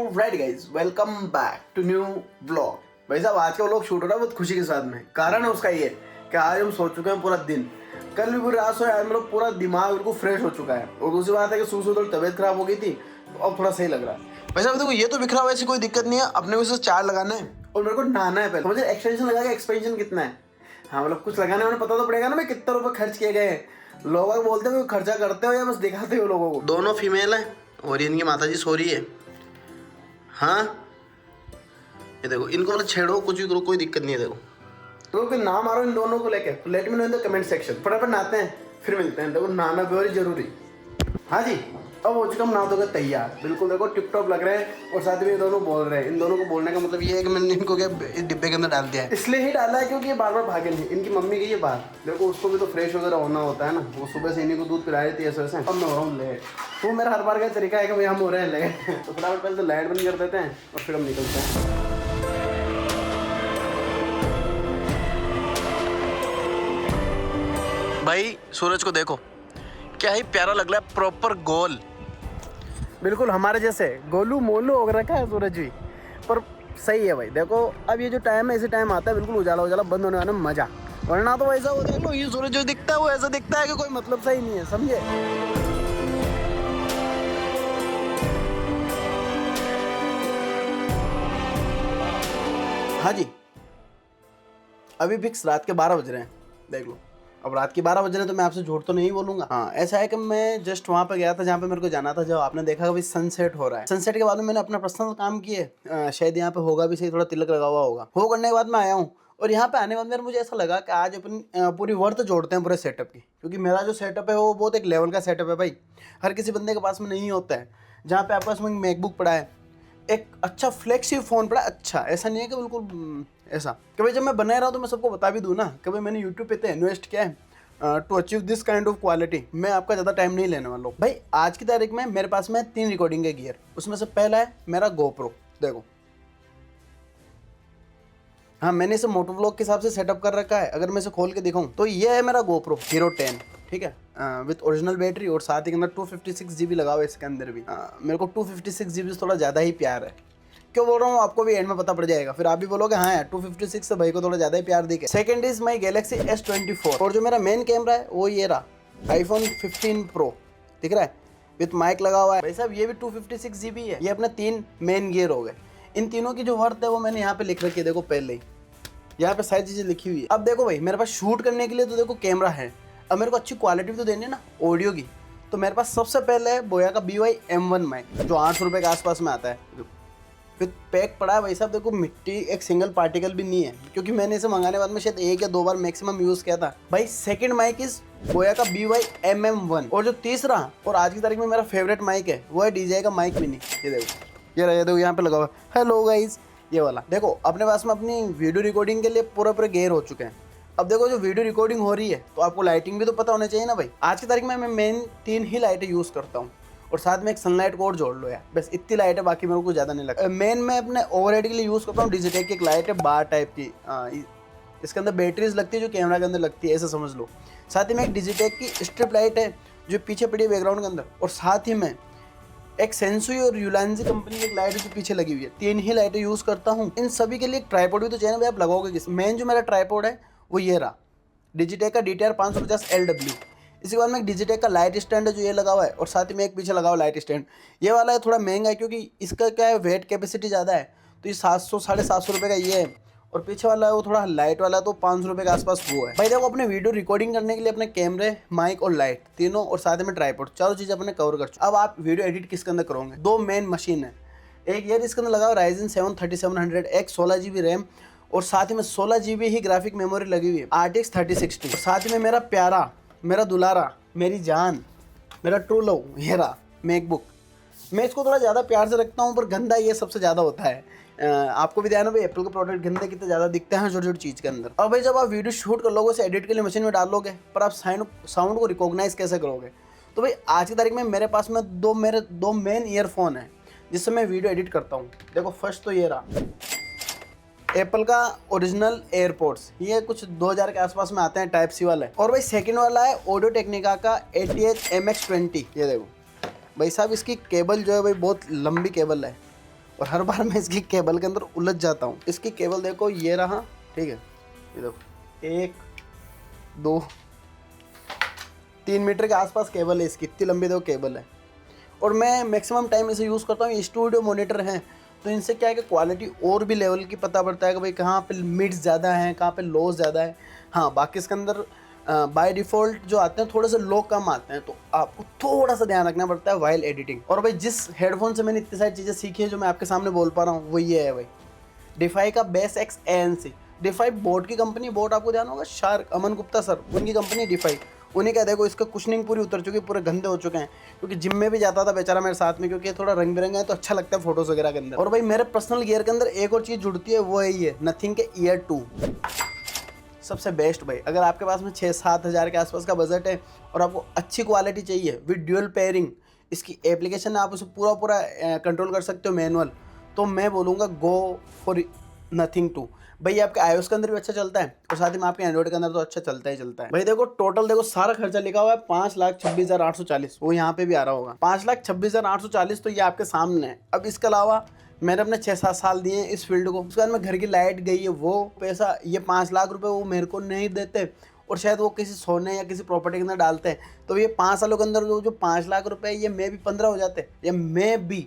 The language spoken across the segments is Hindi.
Right guys, welcome back to new blog. भाई साहब, आज का व्लॉग शूट हो रहा है बहुत खुशी के साथ में। कारण है उसका ये कि आज हम सो चुके हैं पूरा दिन। कल भी पूरी रात सोए, आज मतलब पूरा दिमाग बिल्कुल फ्रेश हो चुका है। और दूसरी बात है कि सुबह थोड़ी तबीयत खराब हो गई थी, तो अब थोड़ा सही लग रहा है। भाई साहब देखो, ये तो बिखरा हुआ, ऐसी कोई दिक्कत नहीं है। अपने को सिर्फ चार्ज लगाना है और मेरे को नहाना है। पहले मुझे एक्सटेंशन लगा के एक्सपेंशन कितना है, हाँ मतलब कुछ लगाना है, उन्हें पता तो पड़ेगा ना भाई कितना रुपये खर्च किए गए हैं। लोग बोलते हो खर्चा करते हो या बस दिखाते हो लोगों को। दोनों फीमेल है और इनकी माता जी सो रही है। हाँ ये देखो, इनको मतलब छेड़ो कुछ भी करो, कोई दिक्कत नहीं है। देखो तो कोई नाम मारो इन दोनों को लेके, let me know in the comment section. फटाफट नहाते हैं फिर मिलते हैं। देखो नहाना बहुत जरूरी। हाँ जी, अब हो चुका हम नहा धोकर तैयार, बिल्कुल देखो टिप टॉप लग रहे हैं। और साथ में ये दोनों बोल रहे हैं। इन दोनों को बोलने का मतलब ये है कि मैंने इनको क्या डिब्बे के अंदर डाल दिया है। इसलिए ही डाला है क्योंकि ये बार बार भागे नहीं। इनकी मम्मी गई है बाहर, देखो उसको भी तो फ्रेश वगैरह होना होता है ना। वो सुबह से इन्हीं को दूध पिला रही थी ऐसे वैसे। अब मैं हो रहा हूँ लेट। वो मेरा हर बार का तरीका है कि भाई हम हो रहे हैं लेट, तो फटाफट पहले तो लाइट बंद कर देते हैं और फिर हम निकलते हैं। भाई सूरज को देखो, क्या ही प्यारा लग रहा है, प्रॉपर गोल, बिल्कुल हमारे जैसे गोलू मोलू हो रखा है सूरज भी। पर सही है भाई, देखो अब ये जो टाइम है, इसी टाइम आता है बिल्कुल उजाला उजाला बंद होने वाला मजा। वरना तो वैसा वो देख लो, ये सूरज जो दिखता है वो ऐसा दिखता है कि कोई मतलब सा ही नहीं है, समझे। हाँ जी, अभी फिक्स रात के 12 बज रहे हैं, देख लो। अब रात के 12 बज रहे हैं तो मैं आपसे झूठ तो नहीं बोलूंगा। हाँ ऐसा है कि मैं जस्ट वहाँ पे गया था जहाँ पे मेरे को जाना था। जो आपने देखा कि सनसेट हो रहा है, सनसेट के बाद में मैंने अपना पर्सनल काम किए। शायद यहाँ पे होगा भी सही, थोड़ा तिलक लगा हुआ होगा। वो करने के बाद मैं आया हूँ और यहाँ पे आने के बाद मुझे ऐसा लगा कि आज अपन पूरी वर्थ जोड़ते हैं पूरे सेटअप की। क्योंकि मेरा जो सेटअप है वो बहुत एक लेवल का सेटअप है भाई, हर किसी बंदे के पास में नहीं होता है। जहाँ पे आपके पास में मैकबुक पड़ा है, एक अच्छा फ्लैगशिप फ़ोन पड़ा, अच्छा ऐसा नहीं है कि बिल्कुल ऐसा कि भाई जब मैं बना रहा हूँ तो मैं सबको बता भी दूँ ना कि भाई मैंने यूट्यूब पे तो इन्वेस्ट किया है to achieve this kind of quality. मैं आपका ज़्यादा टाइम नहीं लेने वाला हूँ भाई। आज की तारीख में मेरे पास में 3 रिकॉर्डिंग के गियर, उसमें से पहला है मेरा गोप्रो। देखो हाँ, मैंने इसे मोटो व्लॉग के हिसाब से सेटअप कर रखा है। अगर मैं इसे खोल के दिखाऊँ तो ये है मेरा गोप्रो हीरो 10, ठीक है, विथ ओरिजिनल बैटरी। और साथ ही अंदर 256 GB लगा हुआ है इसके अंदर भी। मेरे को 256 GB से थोड़ा ज़्यादा ही प्यार है। क्यों बोल रहा हूँ आपको भी एंड में पता पड़ जाएगा, फिर आप भी बोलोगे हाँ यार 256 से भाई को थोड़ा ज़्यादा ही प्यार दिखे। Second is my Galaxy S24। और जो मेरा मेन कैमरा है वो ये रहा, iPhone 15 Pro, दिख रहा है, विथ माइक लगा हुआ है। भाई साहब ये भी 256 GB है। ये अपने 3 मेन गियर हो गए। इन तीनों की जो वर्थ है वो मैंने यहाँ पे लिख रखी है, देखो पहले ही यहाँ पे सारी चीज़ें लिखी हुई है। अब देखो भाई, मेरे पास शूट करने के लिए तो देखो कैमरा है, अब मेरे को अच्छी क्वालिटी भी तो देनी है ना ऑडियो की। तो मेरे पास सबसे पहले है बोया का BY M1 माइक, जो 800 रुपये के आसपास में आता है, फिर पैक पड़ा है। भाई साहब देखो, मिट्टी एक सिंगल पार्टिकल भी नहीं है, क्योंकि मैंने इसे मंगाने के बाद में शायद 1 या 2 बार मैक्सिमम यूज़ किया था भाई। सेकंड माइक इज बोया का BY MM1। और जो तीसरा और आज की तारीख में मेरा फेवरेट माइक है वो है DJI का माइक मिनी। ये देखो, ये रहा, ये देखो यहाँ पे लगा हुआ, हेलो गाइज, ये वाला। देखो अपने पास में अपनी वीडियो रिकॉर्डिंग के लिए पूरे गियर हो चुके हैं। अब देखो जो वीडियो रिकॉर्डिंग हो रही है तो आपको लाइटिंग भी तो पता होना चाहिए ना भाई। आज की तारीख में मैं मेन 3 ही लाइटें यूज़ करता हूँ और साथ में एक सनलाइट को और जोड़ लो यार, बस इतनी लाइट है, बाकी मेरे को ज़्यादा नहीं लगता। मेन मैं अपने ओवरहेड के लिए यूज़ करता हूँ डिजिटेक की एक लाइट है, बार टाइप की। इसके अंदर बैटरीज लगती है जो कैमरा के अंदर लगती है, ऐसा समझ लो। साथ ही में एक डिजिटेक की स्ट्रिप लाइट है जो पीछे पड़ी है बैकग्राउंड के अंदर। और साथ ही में एक सेंसुई और यूलांजी कंपनी की एक लाइट जो पीछे लगी हुई है। 3 ही लाइटें यूज़ करता हूँ। इन सभी के लिए एक ट्राइपॉड भी तो चाहिए ना भाई, आप लगाओगे किस। मेन जो मेरा ट्राइपॉड है वो ये रहा, डिजिटेक का DTR 550 LW। इसके बाद में एक डिजिटेक का लाइट स्टैंड है जो ये लगा हुआ है, और साथ ही में एक पीछे लगा हुआ लाइट स्टैंड। ये वाला है थोड़ा महंगा है क्योंकि इसका क्या है, वेट कैपेसिटी ज़्यादा है, तो ये 700 750 रुपये का ये है। और पीछे वाला है वो थोड़ा लाइट वाला, तो 500 रुपये के आसपास वो है भाई। देखो अपने वीडियो रिकॉर्डिंग करने के लिए अपने कैमरे, माइक और लाइट तीनों, और साथ में ट्राइपॉड, चारों चीज़ अपने कवर कर चुके। अब आप वीडियो एडिट किसके अंदर करोगे, 2 मेन मशीन है। एक ये इसके अंदर लगा हुआ Ryzen 7 3700X 16 GB रैम, और साथ ही में 16 GB ही ग्राफिक मेमोरी लगी हुई है, RTX 3060। और साथ ही में मेरा प्यारा, मेरा दुलारा, मेरी जान, मेरा ट्रू लव, ये रहा मैकबुक। मैं इसको थोड़ा ज़्यादा प्यार से रखता हूँ, पर गंदा ये सबसे ज़्यादा होता है। आपको भी ध्यान हो भाई, एप्पल के प्रोडक्ट गंदे कितने ज़्यादा दिखते हैं छोटी छोटी चीज़ के अंदर। और भाई जब आप वीडियो शूट कर लोगे, उसे एडिट के लिए मशीन में डालोगे, पर आप साउंड को रिकॉग्नाइज कैसे करोगे। तो भाई आज की तारीख में मेरे पास में मेरे दो मेन ईयरफोन है जिससे मैं वीडियो एडिट करता हूँ। देखो फर्स्ट तो ये रहा एप्पल का ओरिजिनल एयरपोर्ट्स, ये कुछ 2000 के आसपास में आते हैं, टाइप सी वाला है। और भाई सेकंड वाला है ऑडियो टेक्निका का ATH MX20। ये देखो भाई साहब, इसकी केबल जो है भाई बहुत लंबी केबल है, और हर बार मैं इसकी केबल के अंदर उलझ जाता हूँ। इसकी केबल देखो, ये रहा, ठीक है, ये देखो 1 2 3 मीटर के आसपास केबल है इसकी, इतनी लंबी देखो केबल है। और मैं मैक्सिमम टाइम इसे यूज़ करता हूँ। स्टूडियो मॉनिटर हैं तो इनसे क्या है कि क्वालिटी और भी लेवल की पता पड़ता है कि भाई कहाँ पे मिड्स ज़्यादा हैं, कहाँ पे लोस ज़्यादा है। हाँ, बाकी इसके अंदर बाय डिफ़ॉल्ट जो आते हैं थोड़े से लो कम आते हैं, तो आपको थोड़ा सा ध्यान रखना पड़ता है वाइल एडिटिंग। और भाई जिस हेडफोन से मैंने इतनी सारी चीज़ें सीखी है जो मैं आपके सामने बोल पा रहा हूँ, वो ये है भाई, डिफाई का base X ANC। Defy boAt की कंपनी, बोट आपको ध्यान होगा, शार्क अमन गुप्ता सर, उनकी कंपनी डिफाई। उन्हीं का देखो, इसका कुशनिंग पूरी उतर चुकी है, पूरे गंदे हो चुके हैं, क्योंकि जिम में भी जाता था बेचारा मेरे साथ में, क्योंकि थोड़ा रंग बिरंगा है तो अच्छा लगता है फोटोज वगैरह के अंदर। और भाई मेरे पर्सनल गियर के अंदर एक और चीज़ जुड़ती है, वो है ये नथिंग के ईयर 2, सबसे बेस्ट भाई। अगर आपके पास में 6-7 हज़ार के आसपास का बजट है और आपको अच्छी क्वालिटी चाहिए विद ड्यूअल पेयरिंग, इसकी एप्लीकेशन आप उसे पूरा कंट्रोल कर सकते हो मैनुअल, तो मैं बोलूँगा गो फॉर नथिंग 2। भाई आपके iOS के अंदर भी अच्छा चलता है और साथ ही में आपके एंड्रॉइड के अंदर तो अच्छा चलता ही चलता है। भाई देखो टोटल देखो सारा खर्चा लिखा हुआ है 5,26,840, वो यहाँ पे भी आ रहा होगा 5,26,840, तो ये आपके सामने है। अब इसके अलावा मैंने अपने 6-7 साल दिए हैं इस फील्ड को, उसके बाद में घर की लाइट गई है, वो पैसा, ये 5 लाख रुपए वो मेरे को नहीं देते और शायद वो किसी सोने या किसी प्रॉपर्टी के अंदर डालते हैं, तो ये 5 सालों के अंदर जो 5 लाख रुपए ये मैं भी 15 हो जाते, या मैं भी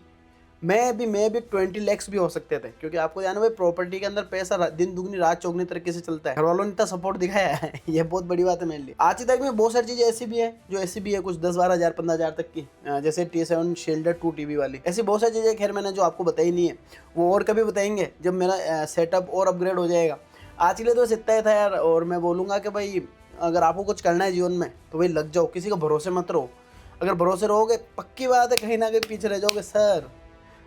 20 लाख भी हो सकते थे, क्योंकि आपको जाना भाई प्रॉपर्टी के अंदर पैसा दिन दुगनी रात चौगनी तरीके से चलता है। घर वालों ने इतना सपोर्ट दिखाया है ये बहुत बड़ी बात है मेरे लिए। आज तक में बहुत सारी चीज़ें ऐसी भी है जो ऐसी भी है, कुछ 10-12 हज़ार 15 हज़ार तक की, जैसे T7 शील्डर 2 TB वाली, ऐसी बहुत सारी चीज़ें खैर मैंने जो आपको बताई नहीं है, वो और कभी बताएंगे जब मेरा सेटअप और अपग्रेड हो जाएगा। आज के लिए तो बस इतना ही था यार। और मैं बोलूँगा कि भाई अगर आपको कुछ करना है जीवन में तो भाई लग जाओ, किसी का भरोसे मत रहो। अगर भरोसे रहोगे पक्की बात है कहीं ना कहीं पीछे रह जाओगे सर,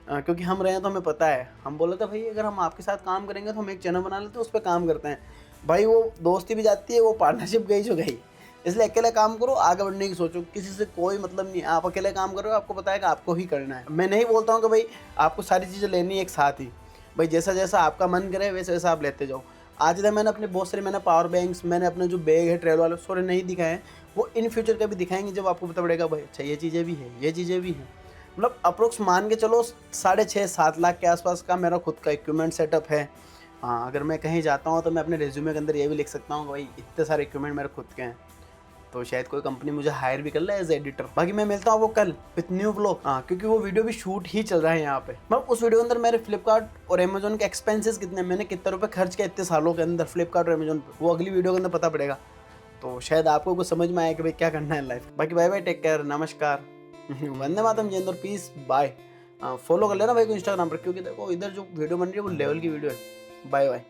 क्योंकि हम रहे हैं तो हमें पता है। हम बोले थे भाई अगर हम आपके साथ काम करेंगे तो हम एक चैनल बना लेते हैं, उस पर काम करते हैं। भाई वो दोस्ती भी जाती है, वो पार्टनरशिप गई जो गई। इसलिए अकेले काम करो, आगे बढ़ने की सोचो, किसी से कोई मतलब नहीं। आप अकेले काम करो, आपको पता है कि आपको ही करना है। मैं नहीं बोलता हूँ कि भाई आपको सारी चीज़ें लेनी है एक साथ ही, भाई जैसा जैसा आपका मन करे वैसे वैसा आप लेते जाओ। आज तक मैंने अपने बहुत सारे, मैंने पावर बैंक्स, मैंने अपने जो बैग है ट्रेवल वाले सारे नहीं दिखाए हैं, वो इन फ्यूचर कभी दिखाएंगे जब आपको पता पड़ेगा भाई अच्छा ये चीज़ें भी है, ये चीज़ें भी हैं। मतलब अप्रोक्स मान के चलो 6.5-7 लाख के आसपास का मेरा खुद का इक्विपमेंट सेटअप है। हाँ, अगर मैं कहीं जाता हूँ तो मैं अपने रिज्यूमे के अंदर ये भी लिख सकता हूँ कि भाई इतने सारे इक्विपमेंट मेरे खुद के हैं, तो शायद कोई कंपनी मुझे हायर भी कर ले एज एडिटर। बाकी मैं मिलता हूँ वो कल विथ न्यू व्लॉग, क्योंकि वो वीडियो भी शूट ही चल रहा है यहाँ पे। मतलब उस वीडियो के अंदर मेरे फ्लिपकार्ट और अमेजोन के एक्सपेंसेस कितने, मैंने कितने रुपए खर्च किए इतने सालों के अंदर फ्लिपकार्ट और अमेजोन पे, वो अगली वीडियो के अंदर पता पड़ेगा। तो शायद आपको कुछ समझ में आया कि भाई क्या करना है लाइफ। बाकी बाय बाय, टेक केयर, नमस्कार, वंदे मातरम, जय हिंद और पीस, बाय। फॉलो कर लेना भाई को इंस्टाग्राम पर, क्योंकि देखो इधर जो वीडियो बन रही है वो लेवल की वीडियो है। Bye bye.